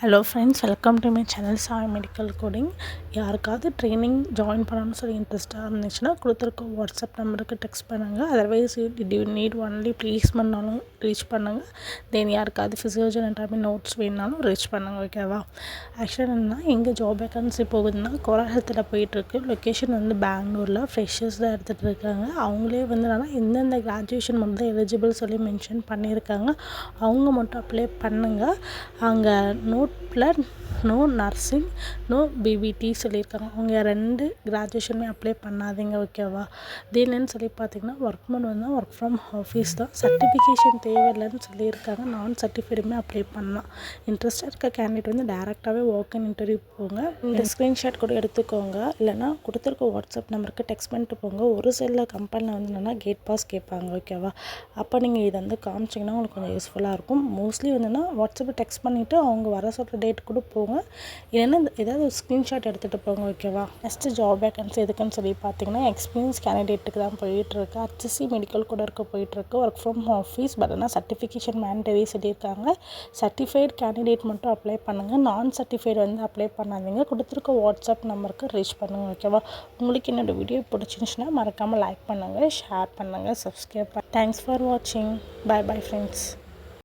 Hello friends, welcome to my channel Sai medical coding. யாருக்காவது training join பண்ணணும்னு சொல்லி இன்ட்ரெஸ்ட்டாக இருந்துச்சுன்னா கொடுத்துருக்க வாட்ஸ்அப் நம்பருக்கு டெக்ஸ்ட் பண்ணுங்கள். அதர்வைஸ் யூ நீட் ஒன்லி ப்ளேஸ்மெண்ட்னாலும் ரீச் பண்ணுங்கள். தென் யாருக்காவது ஃபிசியோலஜி அனாட்டமி நோட்ஸ் வேணுனாலும் ரீச் பண்ணுங்கள். ஓகேவா? ஆக்சுவலாக என்னென்னா எங்கே ஜாப் வேக்கன்சி போகுதுன்னா கோரா ஹெல்த்தில் போயிட்டுருக்கு. லொக்கேஷன் வந்து பெங்களூரில். ஃப்ரெஷர்ஸ் தான் எடுத்துகிட்டு இருக்காங்க. அவங்களே வந்து என்னென்னா எந்தெந்த கிராஜுவேஷன் மட்டும் தான் எலிஜிபிள் சொல்லி மென்ஷன் பண்ணியிருக்காங்க. அவங்க மட்டும் அப்ளை பண்ணுங்கள். அங்கே நோட்டில் நோ நர்சிங், நோ பிபிடி சொல்லியிருக்காங்க. அவங்க 2 கிராஜுவேஷனுமே அப்ளை பண்ணாதீங்க. ஓகேவா? தென்னு சொல்லி பார்த்தீங்கன்னா ஒர்க் மோட் வந்து ஒர்க் ஃப்ரம் ஆஃபீஸ் தான். சர்டிஃபிகேஷன் தேவையில்லைன்னு சொல்லியிருக்காங்க. நான் சர்டிஃபிகேட்டுமே அப்ளை பண்ணலாம். இன்ட்ரெஸ்டாக இருக்க கேண்டிடேட் வந்து டேரெக்டாகவே வாக்-இன் இன்டர்வியூ போங்க. இந்த ஸ்க்ரீன்ஷாட் கூட எடுத்துக்கோங்க. இல்லைனா கொடுத்துருக்க வாட்ஸ்அப் நம்பருக்கு டெக்ஸ்ட் பண்ணிட்டு போங்க. ஒரு சில கம்பெனியில் வந்து என்னென்னா கேட் பாஸ் கேட்பாங்க. ஓகேவா? அப்போ நீங்கள் இதை வந்து காமிச்சிங்கன்னா உங்களுக்கு கொஞ்சம் யூஸ்ஃபுல்லாக இருக்கும். மோஸ்ட்லி வந்துன்னா வாட்ஸ்அப்பில் டெக்ஸ்ட் பண்ணிவிட்டு அவங்க வர சொல்கிற டேட் கூட போங்க. இல்லைன்னா ஏதாவது ஒரு ஸ்க்ரீன்ஷாட் எடுத்துகிட்டு போங்க. ஓகேவா? நெக்ஸ்ட்டு ஜாப் வேக்கன்சி எதுக்குன்னு சொல்லி பார்த்தீங்கன்னா எக்ஸ்பீரியன்ஸ் கேண்டிடேட்டுக்கு தான் போயிட்டுருக்கு. HC மெடிக்கல் கூட போயிட்டுருக்கு. Work from office. பட் ஆனால் சர்டிஃபிகேஷன் மேண்டரி சொல்லியிருக்காங்க. சர்டிஃபைட் கேண்டிடேட் மட்டும் அப்ளை பண்ணுங்கள். நான் சர்டிஃபைடு வந்து அப்ளை பண்ணாதீங்க. கொடுத்துருக்க வாட்ஸ்அப் நம்பருக்கு ரீச் பண்ணுங்கள். ஓகேவா? உங்களுக்கு என்னோடய வீடியோ பிடிச்சிருந்துச்சுன்னா மறக்காமல் லைக் பண்ணுங்கள், ஷேர் பண்ணுங்கள், சப்ஸ்கிரைப் பண்ணுங்கள். தேங்க்ஸ் ஃபார் வாட்சிங். Bye friends.